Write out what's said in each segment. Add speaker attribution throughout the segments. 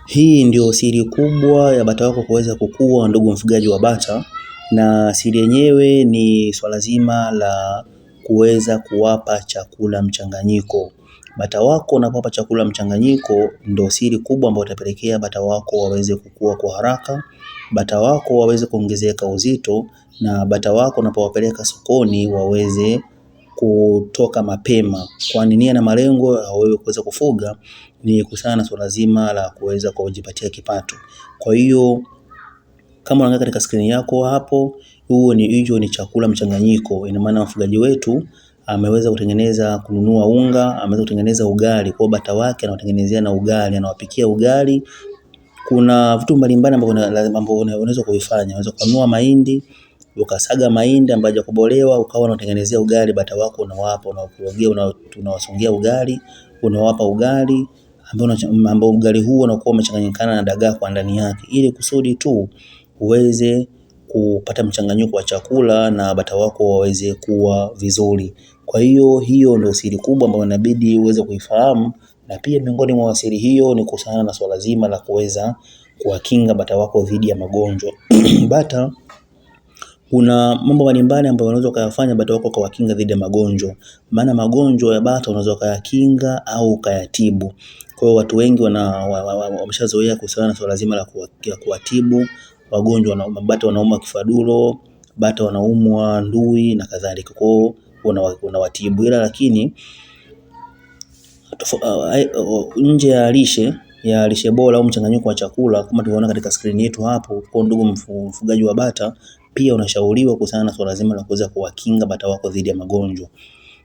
Speaker 1: Hii ndio siri kubwa ya bata wako kuweza kukua, ndugu mfugaji wa bata, na siri yenyewe ni swala zima la kuweza kuwapa chakula mchanganyiko. Bata wako unapowapa chakula mchanganyiko ndio siri kubwa ambayo itapelekea bata wako waweze kukua kwa haraka, bata wako waweze kuongezeka uzito, na bata wako unapowapeleka sokoni waweze kutoka mapema. Kwani nia na malengo ya wewe kuweza kufuga ni kuhusiana na swala zima la kuweza kujipatia kipato. Kwa hiyo kama unaangalia katika skrini yako hapo, hicho ni chakula mchanganyiko. Ina maana wafugaji wetu ameweza kutengeneza, kununua unga, ameweza kutengeneza ugali kwa bata wake, anawatengenezea na ugali, anawapikia ugali. Kuna vitu mbalimbali ambavyo unaweza kuvifanya. Unaweza kununua mahindi, ukasaga mahindi ambayo hayajakobolewa, ukawa unatengenezea ugali bata wako, unawapa, unakurogea, unawasongea ugali, unawapa ugali ambao ugali huo unakuwa umechanganyikana na dagaa kwa ndani yake, ili kusudi tu uweze kupata mchanganyiko wa chakula na bata wako waweze kuwa vizuri. Kwa hiyo ndio siri kubwa ambayo inabidi uweze kuifahamu, na pia miongoni mwa siri hiyo ni kuhusiana na swala zima la kuweza kuwakinga bata wako dhidi ya magonjwa. Bata, kuna mambo mbalimbali ambayo unaweza kuyafanya bata wako kuwakinga dhidi ya magonjwa. Maana magonjwa ya bata unaweza kuyakinga au kuyatibu. Kwa hiyo watu wengi wameshazoea kuhusiana na swala zima la kuwatibu wagonjwa. Bata wanaumwa kifadulo, bata wanaumwa ndui na kadhalika. Kwa hiyo unawatibu, ila lakini nje ya lishe bora au mchanganyiko wa chakula kama tulivyoona katika skrini yetu hapo, kwa ndugu mfugaji wa bata, pia unashauriwa kuhusiana na swala zima la kuweza kuwakinga bata wako dhidi ya magonjwa.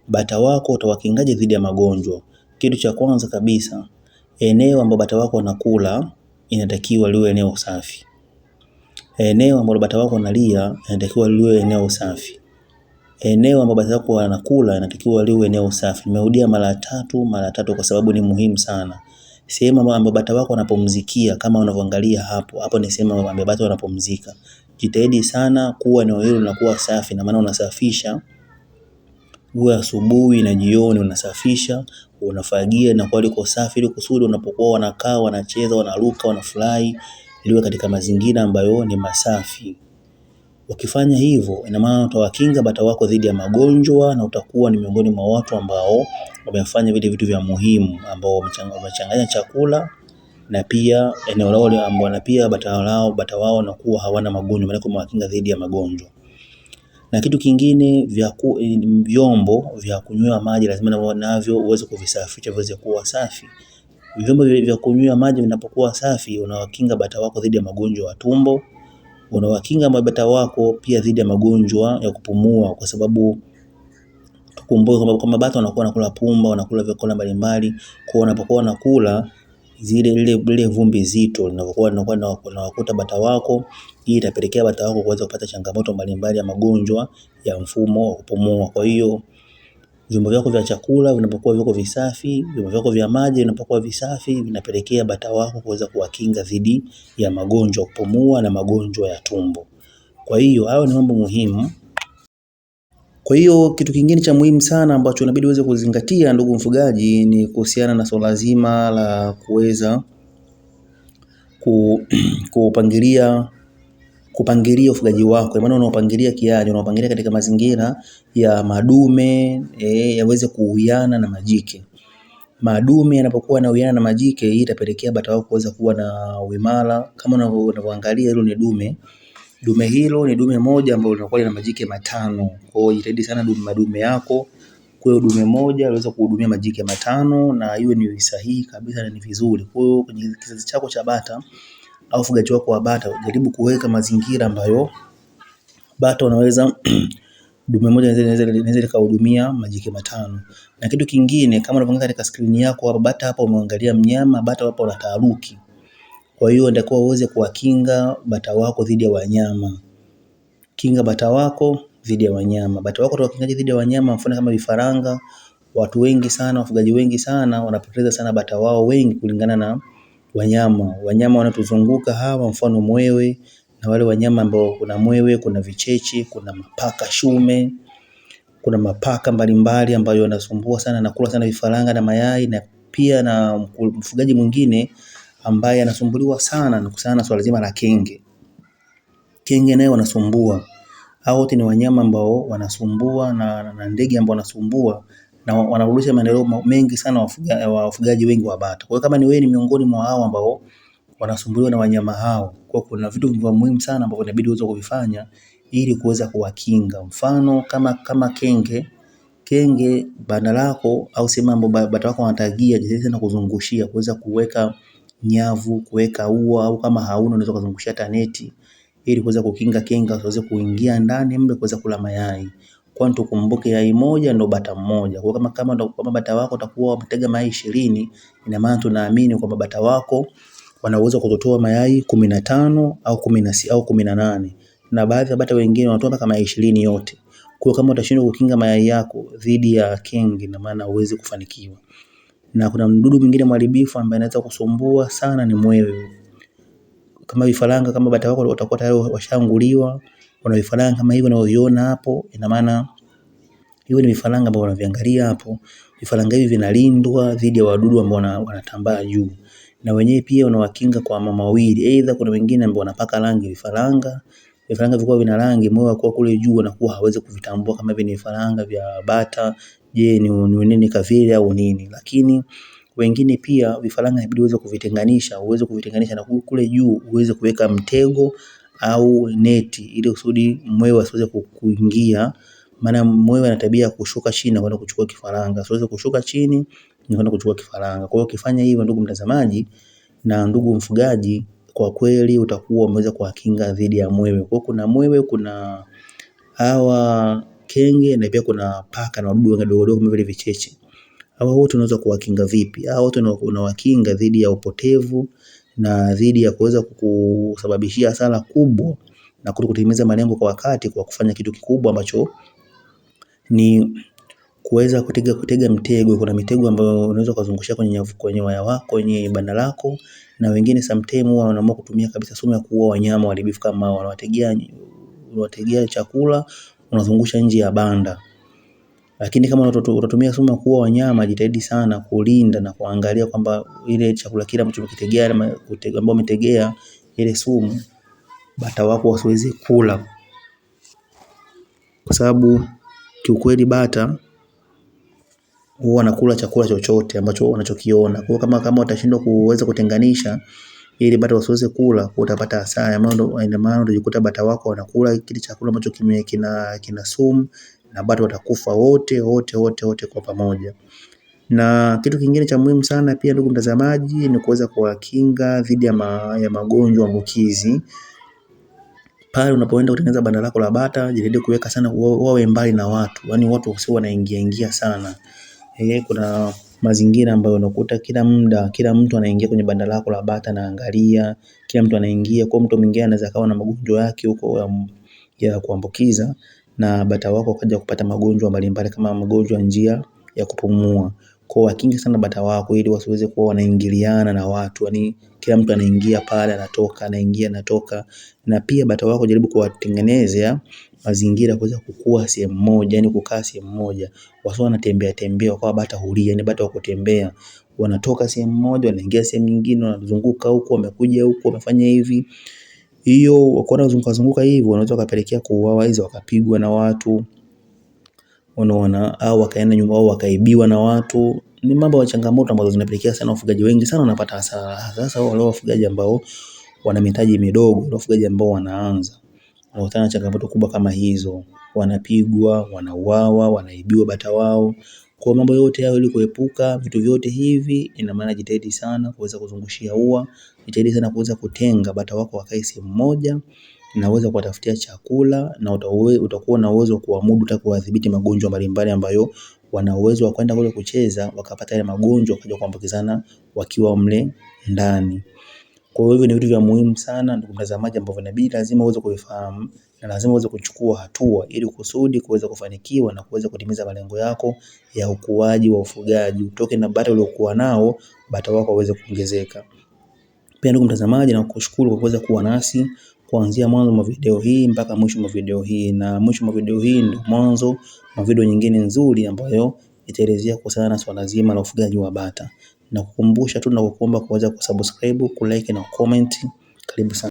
Speaker 1: Bata wako utawakingaje dhidi ya magonjwa? Kitu cha kwanza kabisa, eneo ambalo bata wako wanakula inatakiwa liwe eneo safi. Eneo ambalo bata wako wanalia inatakiwa liwe eneo safi. Eneo ambalo bata wako wanakula inatakiwa liwe eneo safi. Nimerudia mara tatu kwa sababu ni muhimu sana. Sehemu ambayo bata wako wanapumzikia, kama unavyoangalia hapo ni sehemu ambayo bata wanapumzika. Jitahidi sana kuwa eneo hilo linakuwa safi, na maana unasafisha uwe asubuhi na jioni, unasafisha, unafagia na kwa liko safi, ili kusudi unapokuwa wanakaa, wanacheza, wanaruka, wanafurahi, liwe katika mazingira ambayo ni masafi. Ukifanya hivyo, ina maana utawakinga bata wako dhidi ya magonjwa, na utakuwa ni miongoni mwa watu ambao wamefanya vile vitu vya muhimu, ambao wamechanganya chakula na pia eneo lao ambao, na pia bata wao wanakuwa hawana magonjwa, maana umewakinga dhidi ya magonjwa. Na kitu kingine, vyombo vya kunywea maji lazima navyo uweze kuvisafisha viweze kuwa safi. Vyombo vya kunywea maji vinapokuwa safi, unawakinga bata wako dhidi ya magonjwa ya tumbo, unawakinga bata wako pia dhidi ya magonjwa ya kupumua, kwa sababu tukumbuke kwamba bata wanakuwa wanakula pumba, wanakula vyakula mbalimbali, kwa wanapokuwa wanakula ile vumbi zito linapokuwa linawakuta bata wako, hii itapelekea bata wako kuweza kupata changamoto mbalimbali ya magonjwa ya mfumo wa kupumua. Kwa hiyo vyombo vyako vya chakula vinapokuwa viko visafi, vyombo vyako vya maji vinapokuwa visafi, vinapelekea bata wako kuweza kuwakinga dhidi ya magonjwa ya kupumua na magonjwa ya tumbo. Kwa hiyo hayo ni mambo muhimu. Kwa hiyo kitu kingine cha muhimu sana ambacho inabidi uweze kuzingatia, ndugu mfugaji, ni kuhusiana na swala zima la kuweza kupangilia ufugaji wako. Maana unaopangilia kiaje? Unaopangilia katika mazingira ya madume yaweze kuuiana na majike. Madume yanapokuwa na uiana na majike, hii itapelekea bata wako kuweza kuwa na uimara. Kama unavyoangalia, hilo ni dume. Dume hilo ni dume moja ambalo linakuwa na majike 5. Kwa hiyo jitahidi sana madume yako, kwa hiyo dume moja aliweza kuhudumia majike 5, na hiyo ni sahihi kabisa na ni vizuri. Kwa hiyo kwenye kizazi chako cha bata au ufugaji wako wa bata, jaribu kuweka mazingira ambayo bata wanaweza dume moja inaweza kuhudumia majike 5. Na kitu kingine, kama unavyoangalia katika skrini yako hapa, bata hapa umeangalia mnyama, bata hapa wana taharuki. Kwa hiyo ndio uweze kuwakinga bata wako dhidi ya wanyama. Kinga bata wako dhidi ya wanyama. Bata wako utawakingaje dhidi ya wanyama? Mfano kama vifaranga, watu wengi sana, wafugaji wengi sana wanapoteza sana bata wao wengi kulingana na wanyama wanatuzunguka hawa, mfano mwewe na wale wanyama ambao, kuna mwewe, kuna vicheche, kuna mapaka shume, kuna mapaka mbalimbali ambayo yanasumbua sana na kula sana vifaranga na mayai. Na pia na mfugaji mwingine ambaye anasumbuliwa sana na kusana swala zima la kenge. Kenge naye wanasumbua. Hao wote ni wanyama ambao wanasumbua na ndege ambao wanasumbua na wanarudisha maendeleo mengi sana wafugaji wengi wa bata. Kwa hiyo kama ni wewe ni miongoni mwa hao ambao wanasumbuliwa na wanyama hao, kwa kuna vitu vya muhimu sana ambavyo inabidi uweze kuvifanya ili kuweza kuwakinga. Mfano kama kenge banda lako au sema bata wako wanatagia, jitahidi sana kuzungushia, kuweza kuweka nyavu, kuweka ua, au kama hauna unaweza kuzungushia taneti ili kuweza kukinga kenge wasiweze kuingia ndani mle kuweza kula mayai. Kwani tukumbuke yai moja ndio bata mmoja. Kwa kama bata wako utakuwa umetega mayai 20, ina maana tunaamini kwamba bata wako wana uwezo kutotoa mayai 15 au 16 au 18, na baadhi ya bata wengine wanatoa mpaka mayai 20 yote. Kwa kama utashindwa kukinga mayai yako dhidi ya kenge, na maana huwezi kufanikiwa. Na kuna mdudu mwingine mharibifu ambaye anaweza kusumbua sana, ni mwewe. Kama vifaranga, kama bata wako watakuwa tayari washaanguliwa, kuna vifaranga kama hivyo unaviona hapo, ina maana hivyo ni vifaranga ambao unaviangalia hapo. Vifaranga hivi vinalindwa dhidi ya wadudu ambao wanatambaa juu, na wenyewe pia unawakinga kwa mambo mawili. Aidha kuna wengine ambao wanapaka rangi vifaranga vikao vina rangi, mwewe kwa kule juu anakuwa hawezi kuvitambua kama hivi ni vifaranga vya bata, je ni nini kavile au nini. Lakini wengine pia vifaranga inabidi uweze kuvitenganisha na kule juu uweze kuweka mtego au neti ili kusudi mwewe asiweze kuingia. Maana mwewe ana tabia ya kushuka chini na kwenda kuchukua kifaranga, asiweze kushuka chini na kwenda kuchukua kifaranga. Kwa hiyo ukifanya hivyo, ndugu mtazamaji na ndugu mfugaji, kwa kweli utakuwa umeweza kuwakinga dhidi ya mwewe. Kwa kuna mwewe, kuna hawa kenge, na pia kuna paka na wadudu wadogo wadogo kama vile vicheche. Hawa wote unaweza kuwakinga vipi? Hawa wote unawakinga dhidi ya upotevu na dhidi ya kuweza kusababishia hasara kubwa na kutimiza malengo kwa wakati, kwa kufanya kitu kikubwa ambacho ni kuweza kutega mtego. Kuna mitego ambayo unaweza kuzungushia kwenye waya wako, kwenye banda lako, na wengine sometimes huwa wanaamua kutumia kabisa sumu ya kuua wanyama waharibifu kama hao. Wanawategea chakula, unazungusha nje ya banda. Lakini kama utatumia sumu ya kuua wanyama, jitahidi sana kulinda na kuangalia kwamba ile chakula kile ambacho umekitegea ambao umetegea ile sumu, bata wako wasiweze kula, kwa sababu kiukweli bata huwa wanakula chakula chochote ambacho wanachokiona. Kwa kama utashindwa kuweza kutenganisha ili bata wasiweze kula, utapata hasara. Ina maana unajikuta bata wako wanakula kile chakula ambacho kina sumu, na bata watakufa wote kwa pamoja. Na kitu kingine cha muhimu sana pia, ndugu mtazamaji, ni kuweza kuwakinga dhidi ya magonjwa ambukizi. Pale unapoenda kutengeneza banda lako la bata, jitahidi kuweka sana, wawe mbali na watu. Yaani watu wasio wanaingia sana. Kuna mazingira ambayo unakuta kila mtu anaingia kwenye banda lako la bata na angalia, kila mtu anaingia. Kwa mtu mwingine anaweza kawa na magonjwa yake huko ya kuambukiza, na bata wako kaja kupata magonjwa mbalimbali kama magonjwa njia ya kupumua. Kwa wakinge sana bata wako ili wasiweze kuwa wanaingiliana na watu. Yaani kila mtu anaingia pale anatoka, anaingia anatoka. Na pia bata wako jaribu kuwatengenezea mazingira kuweza kukua sehemu moja, yani kukaa sehemu moja. Wasiwe wanatembea kwa bata huria, yani bata wa kutembea. Wanatoka sehemu moja wanaingia sehemu nyingine, wanazunguka huko, wamekuja huko, wamefanya hivi. Hiyo wakiona zunguka hivi, wanaweza kupelekea kuuawa, hizo wakapigwa na watu. Unaona, au wakaenda nyumba au wakaibiwa na watu. Ni mambo ya changamoto ambazo zinapelekea sana wafugaji wengi sana wanapata hasara. Sasa wale wafugaji ambao wana mitaji midogo, wale wafugaji ambao wanaanza, wanakutana na changamoto kubwa kama hizo. Wanapigwa, wanauawa, wanaibiwa bata wao. Kwa mambo yote hayo, ili kuepuka vitu vyote hivi, ina maana jitahidi sana kuweza kuzungushia ua, jitahidi sana kuweza kutenga bata wako wakae sehemu moja, na uweze kuwatafutia chakula, na utakuwa na uwezo wa kuamudu hata kuwadhibiti magonjwa mbalimbali ambayo wana uwezo wa kwenda kule kucheza wakapata ile magonjwa wakaja kuambukizana wakiwa mle ndani. Kwa hivyo ni vitu vya muhimu sana, ndugu mtazamaji, ambavyo inabidi lazima uweze kuvifahamu na lazima uweze kuchukua hatua ili kusudi kuweza kufanikiwa na kuweza kutimiza malengo yako ya ukuaji wa ufugaji. Utoke na bata uliokuwa nao, bata wako waweze kuongezeka. Pia ndugu mtazamaji, na kushukuru kwa kuweza kuwa nasi kuanzia mwanzo wa video hii mpaka mwisho wa video hii, na mwisho wa video hii ndio mwanzo wa video nyingine nzuri ambayo itaelezea kuhusiana na swala zima la ufugaji wa bata. na kukumbusha tu na kukuomba kuweza kusubscribe, kulike na comment. Karibu sana.